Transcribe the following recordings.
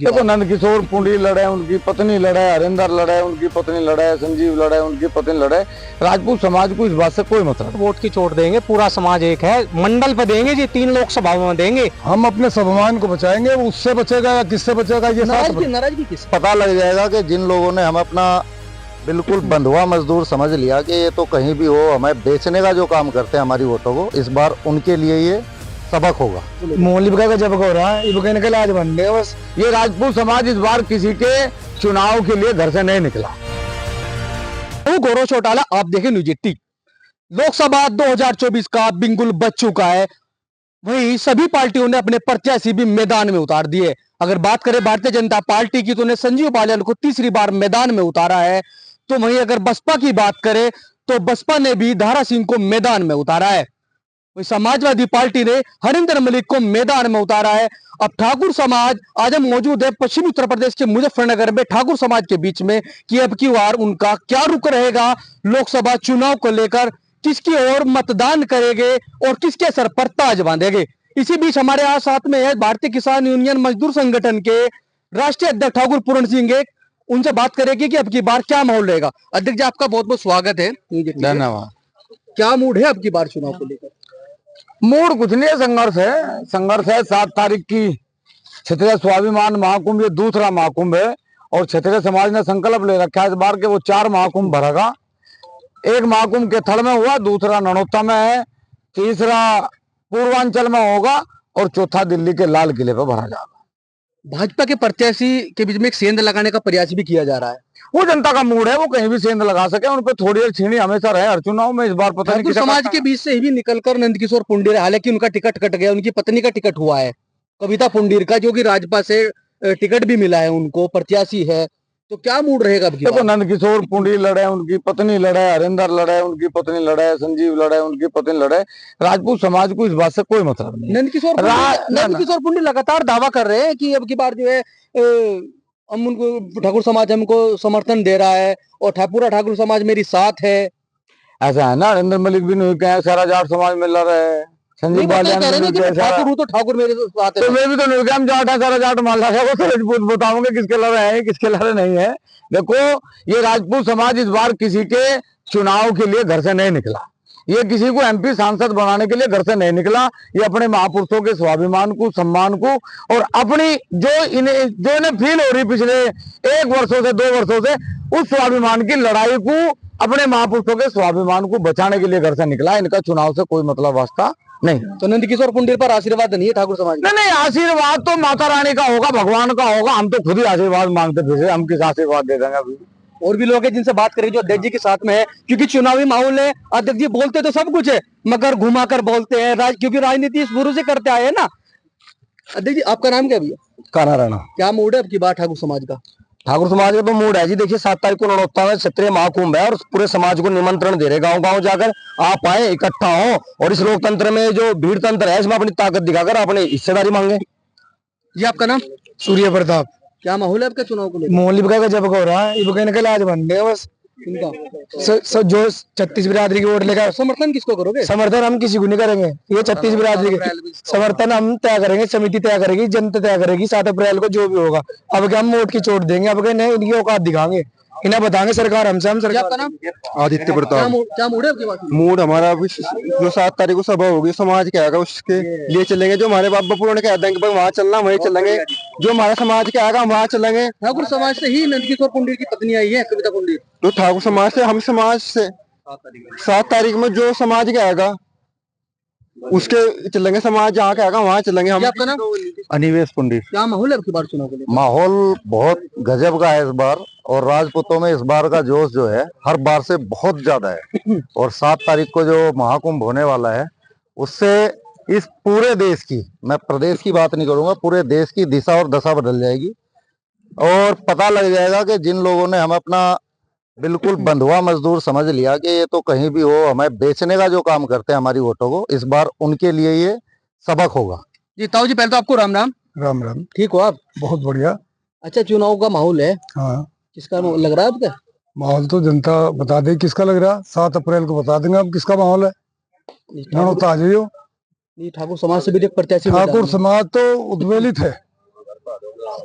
देखो, नंदकिशोर पुंडी लड़े, उनकी पत्नी लड़े, हरिंदर लड़े, उनकी पत्नी लड़े, संजीव लड़े, उनकी पत्नी लड़े। राजपूत समाज को इस बात से कोई मतलब। वोट की चोट देंगे, पूरा समाज एक है, मंडल पे देंगे जी, 3 लोकसभा में देंगे। हम अपने स्वाभिमान को बचाएंगे, वो उससे बचेगा या किससे बचेगा ये नाराजगी किस पता लग जाएगा कि जिन लोगों ने हम अपना बिल्कुल बंधुआ मजदूर समझ लिया कि ये तो कहीं भी हो हमें बेचने का जो काम करते हैं हमारी वोटों को, इस बार उनके लिए ये सबक होगा। मोहल्ली का जब हो रहा है, ये कहने के लाज बन गए बस। ये राजपूत समाज इस बार किसी के चुनाव के लिए घर से नहीं निकला। गौरव चौटाला, आप देखें न्यूज 18। लोकसभा 2024 का बिल्कुल बच चुका है, वही सभी पार्टियों ने अपने प्रत्याशी भी मैदान में उतार दिए। अगर बात करें भारतीय जनता पार्टी की तो उन्हें संजीव बालियान को तीसरी बार मैदान में उतारा है। तो वहीं अगर बसपा की बात करें तो बसपा ने भी धारा सिंह को मैदान में उतारा है। वही समाजवादी पार्टी ने हरिंदर मलिक को मैदान में उतारा है। अब ठाकुर समाज आज हम मौजूद है पश्चिमी उत्तर प्रदेश के मुजफ्फरनगर में ठाकुर समाज के बीच में कि अब की बार उनका क्या रुख रहेगा लोकसभा चुनाव को लेकर, किसकी ओर मतदान करेंगे और किसके सर पर ताज बांधेंगे। इसी बीच हमारे यहाँ साथ में है भारतीय किसान यूनियन मजदूर संगठन के राष्ट्रीय अध्यक्ष ठाकुर पूरण सिंह। उनसे बात करेंगे कि अब की बार क्या माहौल रहेगा। अध्यक्ष जी, आपका बहुत बहुत स्वागत है। धन्यवाद। क्या मूड है अब की बार चुनाव को लेकर? मूड कुछ नहीं है, संघर्ष है। संघर्ष है। 7 तारीख की क्षत्रिय स्वाभिमान महाकुंभ, ये दूसरा महाकुंभ है और क्षत्रिय समाज ने संकल्प ले रखा है इस बार के वो 4 महाकुंभ भरेगा। एक महाकुंभ के थड़ में हुआ, दूसरा ननौता में है, तीसरा पूर्वांचल में होगा और चौथा दिल्ली के लाल किले पर भरा जाएगा। भाजपा के प्रत्याशी के बीच में एक सेंध लगाने का प्रयास भी किया जा रहा है। वो जनता का मूड है, वो कहीं भी सेंध लगा सके, उन पर थोड़ी देर छीनी हमेशा रहे हर चुनाव में। इस बार पता नहीं समाज के बीच से ही निकलकर नंदकिशोर पुंडीर, हालांकि उनका टिकट कट गया, उनकी पत्नी का टिकट हुआ है कविता पुंडीर का, जो कि राजपा से टिकट भी मिला है उनको, प्रत्याशी है। तो क्या मूड रहेगा अब की बार? देखो, नंदकिशोर पुंडी लड़े, उनकी पत्नी लड़े, हरिंदर लड़े, उनकी पत्नी लड़े, संजीव लड़े, उनकी पत्नी लड़े। राजपूत समाज को इस बात से कोई मतलब नहीं। नंदकिशोर पुंडी लगातार दावा कर रहे हैं कि अब की बार जो है हम उनको, ठाकुर समाज हमको समर्थन दे रहा है और पूरा ठाकुर समाज मेरी साथ है। ऐसा है ना, हरिंदर मलिक भी नहीं कहे, सारा जाट समाज में लड़ रहे हैं। संजीव बालियान ठाकुर हूँ तो ठाकुर मेरे साथ है। तो मैं भी तो नहीं, हम जाट है, सारा जाट मान ला है, वो तो राजपूत बताऊंगे किसके लड़ रहे हैं किसके लड़ नहीं है। देखो, ये राजपूत समाज इस बार किसी के चुनाव के लिए घर से नहीं निकला। ये किसी को एमपी सांसद बनाने के लिए घर से नहीं निकला। ये अपने महापुरुषों के स्वाभिमान को, सम्मान को और अपनी जो इन्हें फील हो रही पिछले 1 वर्षों से 2 वर्षों से, उस स्वाभिमान की लड़ाई को, अपने महापुरुषों के स्वाभिमान को बचाने के लिए घर से निकला। इनका चुनाव से कोई मतलब वास्ता नहीं। तो नंदकिशोर पुंडीर पर आशीर्वाद नहीं है ठाकुर समाज? नहीं, आशीर्वाद तो माता रानी का होगा, भगवान का होगा। हम तो खुद ही आशीर्वाद मांगते फिर, हम किस आशीर्वाद दे देंगे अभी। और भी लोग हैं जिनसे बात करेंगे जो अध्यक्ष जी के साथ में है, क्योंकि चुनावी माहौल है। अध्यक्ष जी बोलते तो सब कुछ है मगर घुमा कर बोलते हैं, क्योंकि राजनीति शुरू से करते आए हैं ना। अध्यक्ष जी, आपका नाम क्या भैया? काना राणा। क्या मूड है अब की बार ठाकुर समाज का? ठाकुर समाज का तो मूड है जी। देखिए, 7 तारीख को ननौता में क्षत्रिय महाकुंभ है और पूरे समाज को निमंत्रण दे रहे, गांव-गांव जाकर आप आए, इकट्ठा हो और इस लोकतंत्र में जो भीड़ तंत्र है इसमें अपनी ताकत दिखाकर अपनी हिस्सेदारी मांगे। जी, आपका नाम? सूर्य प्रताप। क्या माहौल है आपका चुनाव को लेकर? मोहल्ली का जब हो रहा है, ये कहने के लाज बन गए बस। जो 36 बिरादरी की वोट लेकर समर्थन किसको करोगे? समर्थन हम किसी को नहीं करेंगे। ये 36 बिरादरी के समर्थन हम तय करेंगे, समिति तय करेगी, जनता तय करेगी 7 अप्रैल को जो भी होगा। अब क्या हम वोट की चोट देंगे? अब क्या नहीं, इनकी औकात दिखाएंगे, इन्हें बताएंगे सरकार हमसे। हम सरकार। आपका नाम? आदित्य प्रताप। क्या मूड है आपकी बात? मूड हमारा जो 7 तारीख को सभा होगी, समाज क्या आएगा उसके लिए चलेंगे। जो हमारे बाबा पुराण कहते हैं कि वहाँ चलना वहीं चलेंगे, जो हमारा समाज क्या आएगा वहाँ चलेंगे। ठाकुर समाज से ही नंदकिशोर पुंडीर की पत्नी आई है, कविता पुंडीर। तो ठाकुर समाज से, हम समाज से 7 तारीख में जो समाज क्या आएगा उसके चलेंगे, समाज जहाँ का आएगा वहाँ चलेंगे हम। आपका नाम? अनिवेश पुंडीर। क्या माहौल है आपकी बार चुनाव को लेकर? माहौल बहुत गजब का है इस बार और राजपूतों में इस बार का जोश जो है हर बार से बहुत ज्यादा है। और 7 तारीख को जो महाकुंभ होने वाला है उससे इस पूरे देश की, मैं प्रदेश की बात नहीं करूंगा, पूरे देश की दिशा और दशा बदल जाएगी। और पता लग जाएगा कि जिन लोगों ने हम अपना बिल्कुल बंधुआ मजदूर समझ लिया कि ये तो कहीं भी हो हमें बेचने का जो काम करते हैं हमारी वोटों को, इस बार उनके लिए ये सबक होगा। जी ताऊ जी, पहले तो आपको राम राम। राम राम। ठीक हो आप? बहुत बढ़िया। अच्छा, चुनाव का माहौल है, हाँ, किसका लग रहा है आपका? माहौल तो जनता बता दे किसका लग रहा है। 7 अप्रैल को बता देंगे अब किसका माहौल है। ननौता आ जाइयो। ठाकुर समाज से भी एक प्रत्याशी। ठाकुर समाज तो उद्वेलित है,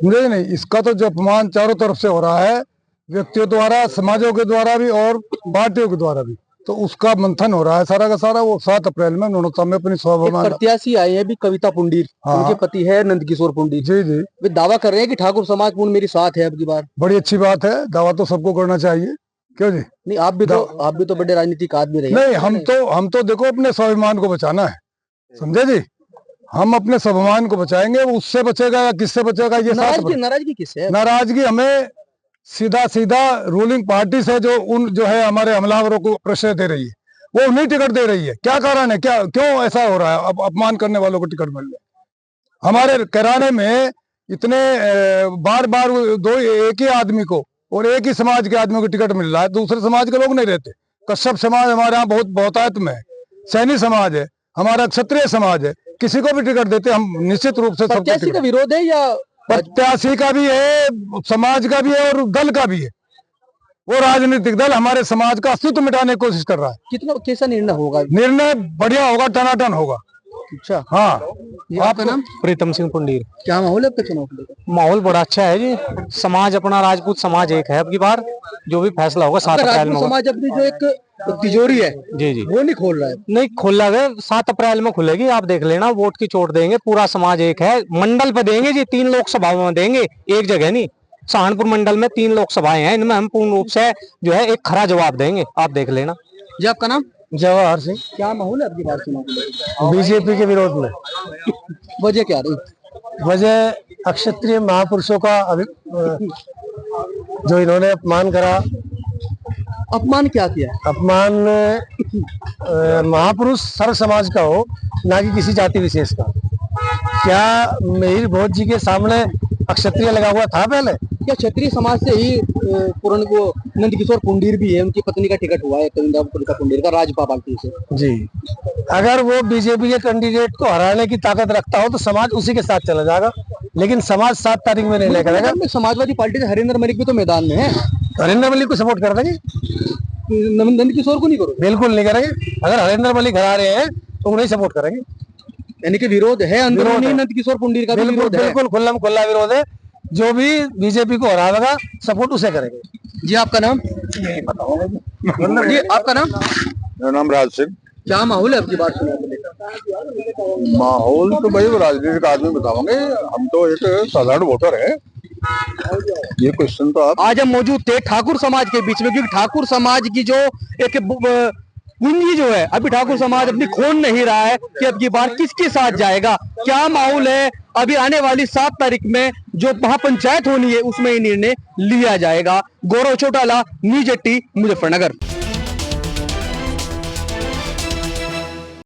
नहीं नहीं, इसका तो जो अपमान चारों तरफ से हो रहा है, व्यक्तियों द्वारा, समाजों के द्वारा भी और पार्टियों के द्वारा भी, तो उसका मंथन हो रहा है सारा का सारा। वो 7 अप्रैल में न्यूनतम में अपनी एक स्वाभिमान। प्रत्याशी आए हैं अभी, कविता पुंडीर, हाँ। उनके पति है नंदकिशोर पुंडीर। जी जी, वे दावा कर रहे हैं कि ठाकुर समाज पूर्ण मेरी साथ है अब की बार। बड़ी अच्छी बात है, दावा तो सबको करना चाहिए, क्यों जी? नहीं, आप भी तो बड़े राजनीतिक आदमी रहे। नहीं, हम तो देखो अपने स्वाभिमान को बचाना है, समझे जी? हम अपने स्वाभिमान को बचाएंगे, वो उससे बचेगा या किससे बचेगा ये नाराजगी किससे है? नाराजगी हमें सीधा रूलिंग पार्टी से, जो है हमारे हमलावरों को प्रेशर दे रही है, वो उन्हें टिकट दे रही है। क्या कारण है, क्या क्यों ऐसा हो रहा है? अपमान करने वालों को टिकट मिल रहा है। हमारे कराने में इतने बार बार एक ही आदमी को और एक ही समाज के आदमी को टिकट मिल रहा है, दूसरे समाज के लोग नहीं रहते। कश्यप समाज हमारे यहाँ बहुत बहुतायत में है, सैनी समाज है, हमारा क्षत्रिय समाज है, किसी को भी टिकट देते हम निश्चित रूप से। प्रत्याशी का विरोध है या प्रत्याशी का भी है, समाज का भी है और दल का भी है। वो राजनीतिक दल हमारे समाज का अस्तित्व मिटाने की कोशिश कर रहा है। कैसा निर्णय होगा? निर्णय बढ़िया होगा, टनाटन होगा। अच्छा, हाँ। आपका नाम? प्रीतम सिंह पुंडीर। क्या माहौल है आपके चुनाव को लेकर? माहौल बड़ा अच्छा है जी, समाज अपना राजपूत समाज एक है। अब की बार जो भी फैसला होगा 7 अप्रैल में होगा। समाज अपनी जो एक तिजोरी है जी जी, वो नहीं खोल रहा है। नहीं खोला गया, 7 अप्रैल में खुलेगी, आप देख लेना। वोट की चोट देंगे, पूरा समाज एक है। मंडल पे देंगे जी, 3 लोकसभाओं में देंगे, एक जगह नहीं। सहारनपुर मंडल में 3 लोकसभाएं हैं, इनमें हम पूर्ण रूप से जो है एक खरा जवाब देंगे, आप देख लेना। जी, आपका नाम? जवाहर सिंह। क्या माहौल है आपकी बार चुनाव को लेकर? बीजेपी के विरोध में। वजह क्या रही? वजह अक्षत्रिय महापुरुषों का जो इन्होंने अपमान करा। अपमान क्या किया? अपमान महापुरुष सर्व समाज का हो, ना कि किसी जाति विशेष का। क्या मिहिर भोज जी के सामने अक्षत्रिय लगा हुआ था पहले? क्या क्षत्रिय समाज से ही पूर्ण वो नंदकिशोर पुंडीर भी है, उनकी पत्नी का टिकट हुआ है कविता पुंडीर का राजपा पार्टी से? जी, अगर वो बीजेपी के कैंडिडेट को हराने की ताकत रखता हो तो समाज उसी के साथ चला जाएगा, लेकिन समाज 7 तारीख में नहीं करेगा। समाजवादी पार्टी से हरिंदर मलिक भी तो मैदान में है। हरिंदर मलिक को सपोर्ट कर देंगे, नंदकिशोर को नहीं करो? बिल्कुल नहीं करेंगे। अगर हरिंदर मलिक हरा रहे हैं तो उन्हें सपोर्ट करेंगे। यानी कि विरोध है अंदरूनी, नंदकिशोर पुंडीर का भी विरोध है। बिल्कुल खुल्लम खुल्ला विरोध है। जो भी बीजेपी को हराएगा सपोर्ट उसे करेंगे। जी, आपका नाम? नहीं बताऊंगा जी, आपका नाम? मेरा नाम राज सिंह। क्या माहौल है आपकी बात चुनाव को लेकर? माहौल तो भाई वो राजनीतिक आदमी बताओगे, हम तो एक साधारण वोटर है। ये क्वेश्चन तो आप। आज हम मौजूद थे ठाकुर समाज के बीच में, क्योंकि ठाकुर समाज की जो एक पूंजी जो है, अभी ठाकुर समाज अपनी खोन नहीं रहा है कि अब की बार किसके साथ जाएगा, क्या माहौल है। अभी आने वाली 7 तारीख में जो महापंचायत होनी है उसमें ही निर्णय लिया जाएगा। गौरव चौटाला, न्यूज़ 18, मुजफ्फरनगर।